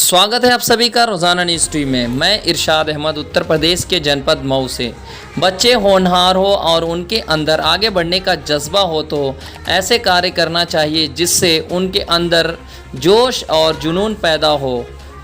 स्वागत है आप सभी का रोज़ाना न्यूज़ स्ट्रीम में। मैं इरशाद अहमद उत्तर प्रदेश के जनपद मऊ से। बच्चे होनहार हो और उनके अंदर आगे बढ़ने का जज्बा हो तो ऐसे कार्य करना चाहिए जिससे उनके अंदर जोश और जुनून पैदा हो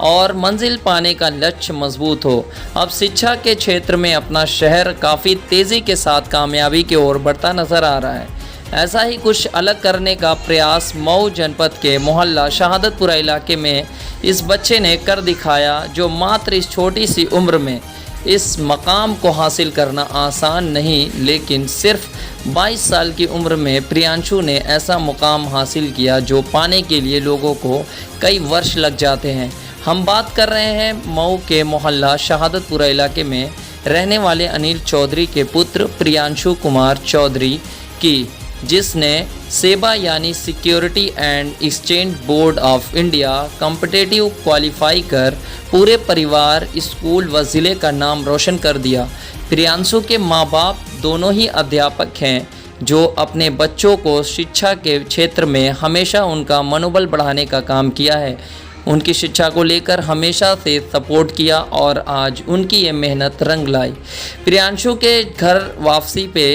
और मंजिल पाने का लक्ष्य मजबूत हो। अब शिक्षा के क्षेत्र में अपना शहर काफ़ी तेज़ी के साथ कामयाबी की ओर बढ़ता नज़र आ रहा है। ऐसा ही कुछ अलग करने का प्रयास मऊ जनपद के मोहल्ला शहादतपुरा इलाके में इस बच्चे ने कर दिखाया, जो मात्र इस छोटी सी उम्र में इस मकाम को हासिल करना आसान नहीं, लेकिन सिर्फ 22 साल की उम्र में प्रियांशु ने ऐसा मुकाम हासिल किया जो पाने के लिए लोगों को कई वर्ष लग जाते हैं। हम बात कर रहे हैं मऊ के मोहल्ला शहादतपुरा इलाके में रहने वाले अनिल चौधरी के पुत्र प्रियांशु कुमार चौधरी की, जिसने सेबा यानी security and exchange board of India competitive qualify कर पूरे परिवार, स्कूल व ज़िले का नाम रोशन कर दिया। प्रियांशु के माँ बाप दोनों ही अध्यापक हैं, जो अपने बच्चों को शिक्षा के क्षेत्र में हमेशा उनका मनोबल बढ़ाने का काम किया है। उनकी शिक्षा को लेकर हमेशा से सपोर्ट किया और आज उनकी ये मेहनत रंग लाई। प्रियांशु के घर वापसी पे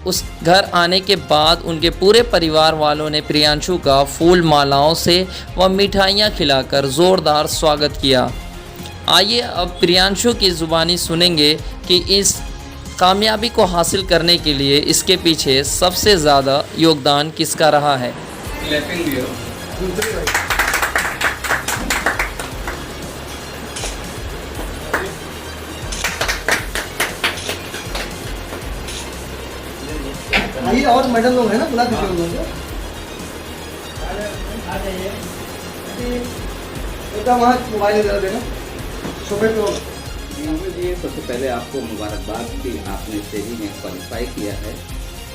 उस घर आने के बाद उनके पूरे परिवार वालों ने प्रियांशु का फूल मालाओं से व मिठाइयाँ खिलाकर ज़ोरदार स्वागत किया। आइए अब प्रियांशु की ज़ुबानी सुनेंगे कि इस कामयाबी को हासिल करने के लिए इसके पीछे सबसे ज़्यादा योगदान किसका रहा है। आइए, और मैडम लोग हैं ना, बुला दीजिए उन लोगों को। एकदम वहाँ मोबाइल जरा देना सोफे पे। जी, सबसे पहले आपको मुबारकबाद कि आपने सेवी में क्वालिफाई किया है।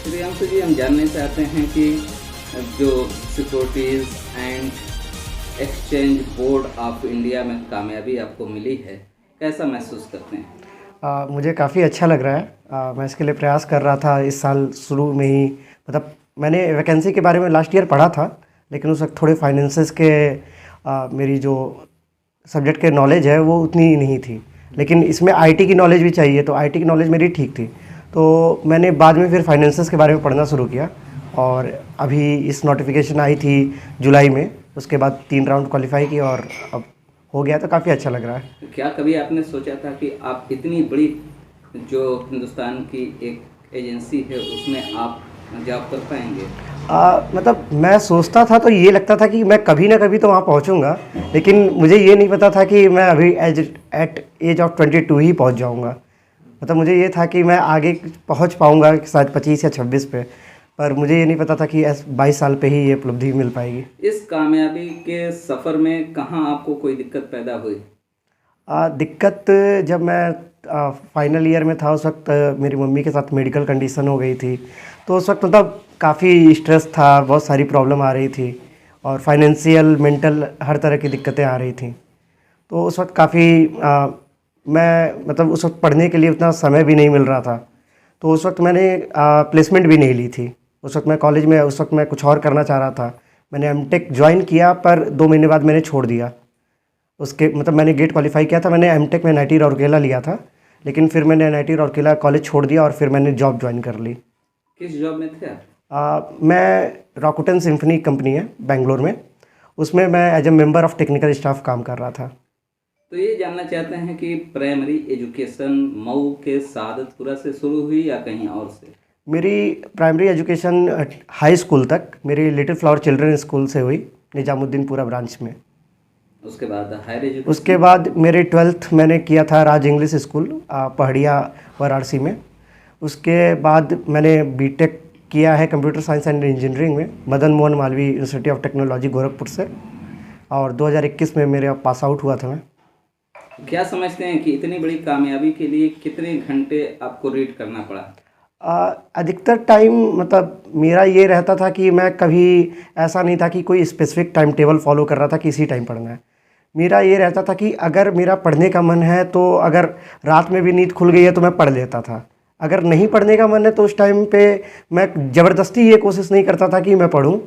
प्रियांशु जी, हम जानना चाहते हैं कि जो securities and exchange board of India में कामयाबी आपको मिली है, कैसा महसूस करते हैं? मुझे काफ़ी अच्छा लग रहा है। मैं इसके लिए प्रयास कर रहा था इस साल शुरू में ही। मतलब मैंने वैकेंसी के बारे में लास्ट ईयर पढ़ा था, लेकिन उस वक्त थोड़े फाइनेंसेस के मेरी जो सब्जेक्ट के नॉलेज है वो उतनी नहीं थी, लेकिन इसमें आईटी की नॉलेज भी चाहिए, तो आईटी की नॉलेज मेरी ठीक थी। तो मैंने बाद में फिर फाइनेंसेस के बारे में पढ़ना शुरू किया और अभी इस नोटिफिकेशन आई थी जुलाई में, उसके बाद 3 राउंड क्वालिफाई की और अब हो गया, तो काफ़ी अच्छा लग रहा है। क्या कभी आपने सोचा था कि आप इतनी बड़ी जो हिंदुस्तान की एक एजेंसी है उसमें आप जॉब कर पाएंगे? मतलब मैं सोचता था तो ये लगता था कि मैं कभी ना कभी तो वहाँ पहुँचूँगा, लेकिन मुझे ये नहीं पता था कि मैं अभी एट एज ऑफ 22 ही पहुँच जाऊँगा। मतलब मुझे ये था कि मैं आगे पहुँच पाऊँगा शायद 25 या 26 पे, पर मुझे ये नहीं पता था कि 22 साल पे ही ये उपलब्धि मिल पाएगी। इस कामयाबी के सफ़र में कहाँ आपको कोई दिक्कत पैदा हुई? दिक्कत जब मैं फाइनल ईयर में था, उस वक्त मेरी मम्मी के साथ मेडिकल कंडीशन हो गई थी, तो उस वक्त मतलब काफ़ी स्ट्रेस था, बहुत सारी प्रॉब्लम आ रही थी और फाइनेंशियल मेंटल हर तरह की दिक्कतें आ रही थी। तो उस वक्त काफ़ी मैं मतलब उस वक्त पढ़ने के लिए उतना समय भी नहीं मिल रहा था, तो उस वक्त मैंने प्लेसमेंट भी नहीं ली थी। उस वक्त मैं कॉलेज में, उस वक्त मैं कुछ और करना चाह रहा था। मैंने एमटेक ज्वाइन किया, पर 2 महीने बाद मैंने छोड़ दिया। उसके मतलब मैंने गेट क्वालिफाई किया था, मैंने एमटेक में NIT राउरकेला लिया था, लेकिन फिर मैंने NIT राउरकेला कॉलेज छोड़ दिया और फिर मैंने जॉब ज्वाइन कर ली। किस जॉब में थे आप? मैं रॉकुटन सिम्फनी कंपनी है बेंगलोर में, उसमें मैं as a member of technical staff काम कर रहा था। तो ये जानना चाहते हैं कि प्राइमरी एजुकेशन मऊ के शहादतपुरा से शुरू हुई या कहीं और से? मेरी प्राइमरी एजुकेशन हाई स्कूल तक मेरी लिटिल फ्लावर चिल्ड्रन स्कूल से हुई, निजामुद्दीनपुरा ब्रांच में। उसके बाद हायर एजुकेशन? उसके बाद मेरे 12th मैंने किया था राज इंग्लिश स्कूल पहाड़िया वाराणसी में। उसके बाद मैंने बीटेक किया है कंप्यूटर साइंस एंड इंजीनियरिंग में Madan Mohan Malviya university of technology Gorakhpur से, और 2021 में मेरा पास आउट हुआ था मैं। क्या समझते हैं कि इतनी बड़ी कामयाबी के लिए कितने घंटे आपको रीड करना पड़ा? अधिकतर टाइम मतलब मेरा ये रहता था कि मैं कभी ऐसा नहीं था कि कोई स्पेसिफिक टाइम टेबल फॉलो कर रहा था कि इसी टाइम पढ़ना है। मेरा ये रहता था कि अगर मेरा पढ़ने का मन है तो अगर रात में भी नींद खुल गई है तो मैं पढ़ लेता था। अगर नहीं पढ़ने का मन है तो उस टाइम पे मैं ज़बरदस्ती ये कोशिश नहीं करता था कि मैं पढूं।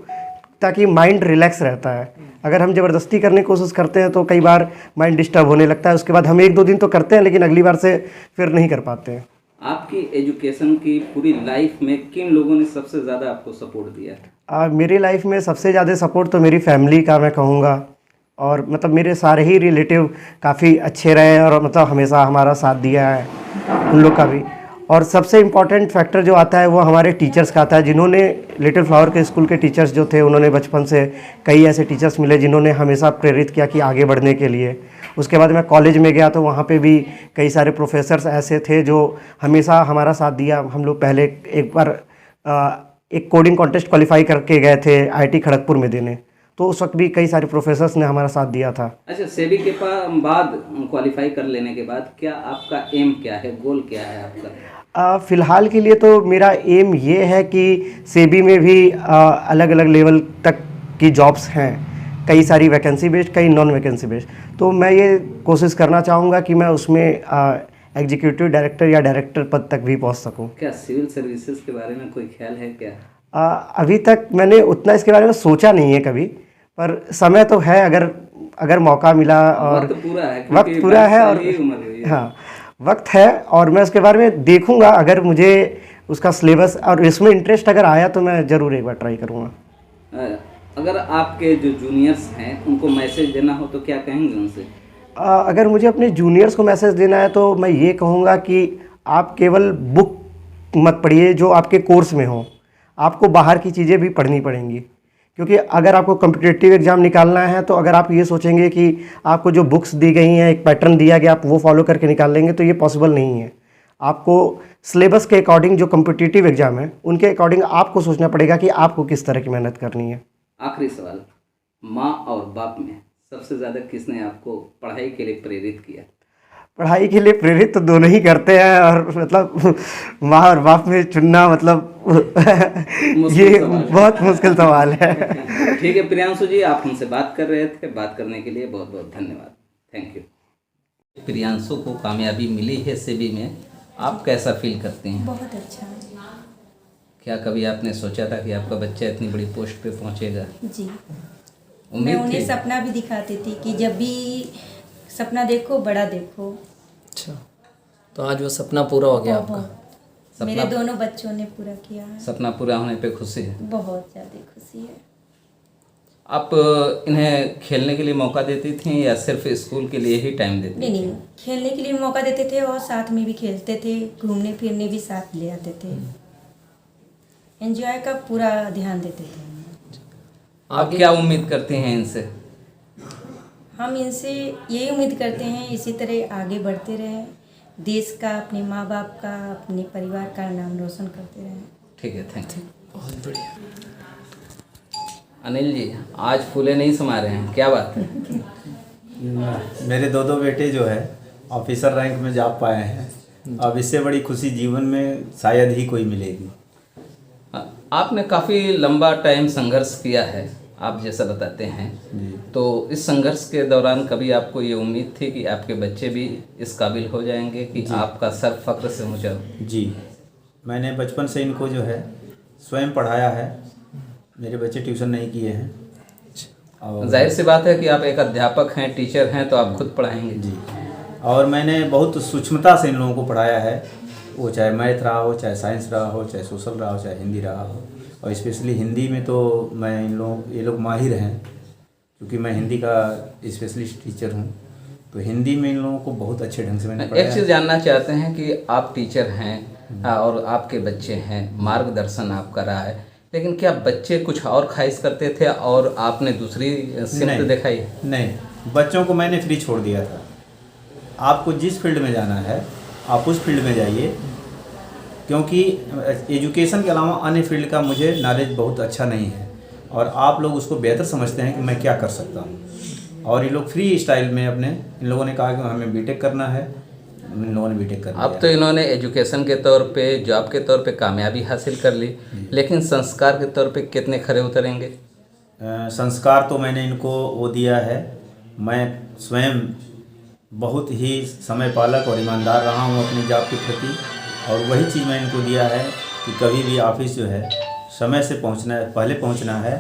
ताकि माइंड रिलैक्स रहता है। अगर हम ज़बरदस्ती करने की कोशिश करते हैं तो कई बार माइंड डिस्टर्ब होने लगता है, उसके बाद हम 1-2 दिन तो करते हैं लेकिन अगली बार से फिर नहीं कर पाते हैं। आपकी एजुकेशन की पूरी लाइफ में किन लोगों ने सबसे ज़्यादा आपको सपोर्ट दिया? मेरी लाइफ में सबसे ज़्यादा सपोर्ट तो मेरी फैमिली का मैं कहूँगा, और मतलब मेरे सारे ही रिलेटिव काफ़ी अच्छे रहे हैं और मतलब हमेशा हमारा साथ दिया है, उन लोग का भी। और सबसे इम्पॉर्टेंट फैक्टर जो आता है वो हमारे टीचर्स का आता है, जिन्होंने लिटिल फ्लावर के स्कूल के टीचर्स जो थे, उन्होंने बचपन से कई ऐसे टीचर्स मिले जिन्होंने हमेशा प्रेरित किया कि आगे बढ़ने के लिए। उसके बाद मैं कॉलेज में गया तो वहाँ पे भी कई सारे प्रोफेसर्स ऐसे थे जो हमेशा हमारा साथ दिया। हम लोग पहले एक बार एक कोडिंग कॉन्टेस्ट क्वालिफाई करके गए थे IIT खड़गपुर में देने, तो उस वक्त भी कई सारे प्रोफेसर्स ने हमारा साथ दिया था। अच्छा, सेबी के बाद क्वालिफाई कर लेने के बाद क्या आपका एम क्या है, गोल क्या है आपका? फ़िलहाल के लिए तो मेरा एम ये है कि सेबी में भी अलग अलग लेवल तक की जॉब्स हैं, कई सारी वैकेंसी बेस्ड, कई नॉन वैकेंसी बेस्ड। तो मैं ये कोशिश करना चाहूँगा कि मैं उसमें एग्जीक्यूटिव डायरेक्टर या डायरेक्टर पद तक भी पहुँच सकूँ। क्या सिविल सर्विसेज के बारे में कोई ख्याल है क्या? अभी तक मैंने उतना इसके बारे में सोचा नहीं है कभी, पर समय तो है, अगर मौका मिला और वक्त पूरा है, वक्त पूरा है और हाँ वक्त है, और मैं उसके बारे में देखूंगा। अगर मुझे उसका सिलेबस और इसमें इंटरेस्ट अगर आया तो मैं ज़रूर एक बार ट्राई करूँगा। अगर आपके जो जूनियर्स हैं उनको मैसेज देना हो तो क्या कहेंगे उनसे? अगर मुझे अपने जूनियर्स को मैसेज देना है तो मैं ये कहूँगा कि आप केवल बुक मत पढ़िए जो आपके कोर्स में हो, आपको बाहर की चीज़ें भी पढ़नी पड़ेंगी। क्योंकि अगर आपको कॉम्पिटिटिव एग्ज़ाम निकालना है तो अगर आप ये सोचेंगे कि आपको जो बुक्स दी गई हैं, एक पैटर्न दिया गया, आप वो फॉलो करके निकाल लेंगे तो ये पॉसिबल नहीं है। आपको सिलेबस के अकॉर्डिंग जो कॉम्पिटिटिव एग्ज़ाम है उनके अकॉर्डिंग आपको सोचना पड़ेगा कि आपको किस तरह की मेहनत करनी है। आखिरी सवाल, माँ और बाप में सबसे ज़्यादा किसने आपको पढ़ाई के लिए प्रेरित किया? पढ़ाई के लिए प्रेरित तो दोनों ही करते हैं, और मतलब माँ और बाप में चुनना मतलब ये बहुत मुश्किल सवाल है। ठीक है प्रियांशु जी, आप हमसे बात कर रहे थे, बात करने के लिए बहुत बहुत धन्यवाद। Thank you. प्रियांशु को कामयाबी मिली है सेबी में, आप कैसा फील करते हैं? बहुत अच्छा। क्या कभी आपने सोचा था कि आपका बच्चा इतनी बड़ी पोस्ट पे पहुंचेगा? जी, मैं उम्मीद उन्हें थी? सपना भी दिखाती थी कि जब भी सपना देखो बड़ा देखो। अच्छा, तो आज वो सपना पूरा हो गया आपका? बहुत। मेरे दोनों बच्चों ने पूरा किया है। सपना पूरा होने पे खुशी है? बहुत ज़्यादा खुशी है। आप इन्हें खेलने के लिए मौका देती थी या सिर्फ स्कूल के लिए ही टाइम देती नहीं थी? नहीं, खेलने के लिए मौका देते थे और साथ में भी खेलते थे, घूमने फिरने भी साथ ले आते थे। एंजॉय का पूरा ध्यान देते थे। आप क्या उम्मीद करते हैं इनसे? हम इनसे यही उम्मीद करते हैं इसी तरह आगे बढ़ते रहें, देश का, अपने माँ बाप का, अपने परिवार का नाम रोशन करते रहें। ठीक है, थैंक यू। बहुत बढ़िया। अनिल जी, आज फूले नहीं समा रहे हैं, क्या बात है? मेरे दो बेटे जो है ऑफिसर रैंक में जा पाए हैं। अब इससे बड़ी खुशी जीवन में शायद ही कोई मिलेगी। आपने काफ़ी लंबा टाइम संघर्ष किया है, आप जैसा बताते हैं जी। तो इस संघर्ष के दौरान कभी आपको ये उम्मीद थी कि आपके बच्चे भी इस काबिल हो जाएंगे कि आपका सर फख्र से ऊंचा हो? जी, मैंने बचपन से इनको जो है स्वयं पढ़ाया है। मेरे बच्चे ट्यूशन नहीं किए हैं। और जाहिर सी बात है कि आप एक अध्यापक हैं, टीचर हैं, तो आप खुद पढ़ाएंगे। जी, और मैंने बहुत सूक्ष्मता से इन लोगों को पढ़ाया है, वो चाहे मैथ रहा हो, चाहे साइंस रहा हो, चाहे सोशल रहा हो, चाहे हिंदी रहा हो। और स्पेशली हिंदी में तो मैं ये लोग माहिर हैं, क्योंकि मैं हिंदी का स्पेशलिस्ट टीचर हूँ। तो हिंदी में इन लोगों को बहुत अच्छे ढंग से मैंने पढ़ाया। एक चीज़ जानना चाहते हैं कि आप टीचर हैं और आपके बच्चे हैं, मार्गदर्शन आपका रहा है, लेकिन क्या बच्चे कुछ और ख्वाहिश करते थे और आपने दूसरी सिमत दिखाई? नहीं, बच्चों को मैंने फ्री छोड़ दिया था। आपको जिस फील्ड में जाना है आप उस फील्ड में जाइए, क्योंकि एजुकेशन के अलावा अन्य फील्ड का मुझे नॉलेज बहुत अच्छा नहीं है और आप लोग उसको बेहतर समझते हैं कि मैं क्या कर सकता हूँ। और ये लोग फ्री स्टाइल में इन लोगों ने कहा कि हमें बीटेक करना है, इन लोगों ने बीटेक कर लिया। अब तो इन्होंने एजुकेशन के तौर पे, जॉब के तौर पे कामयाबी हासिल कर ली, लेकिन संस्कार के तौर पे कितने खरे उतरेंगे? संस्कार तो मैंने इनको वो दिया है। मैं स्वयं बहुत ही समय पालक और ईमानदार रहा हूँ अपनी जॉब के प्रति, और वही चीज़ मैं इनको दिया है कि कभी भी ऑफिस जो है समय से पहले पहुँचना है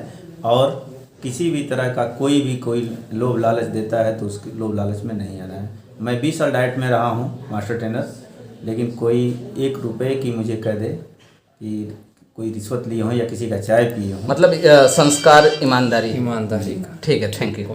और किसी भी तरह का कोई लोभ लालच देता है तो उसके लोभ लालच में नहीं आना है। मैं 20 साल डाइट में रहा हूँ मास्टर ट्रेनर, लेकिन कोई 1 रुपए की मुझे कह दे कि कोई रिश्वत लिए हों या किसी का चाय पिए हों। मतलब संस्कार ईमानदारी ईमानदारी का। ठीक है, थैंक यू।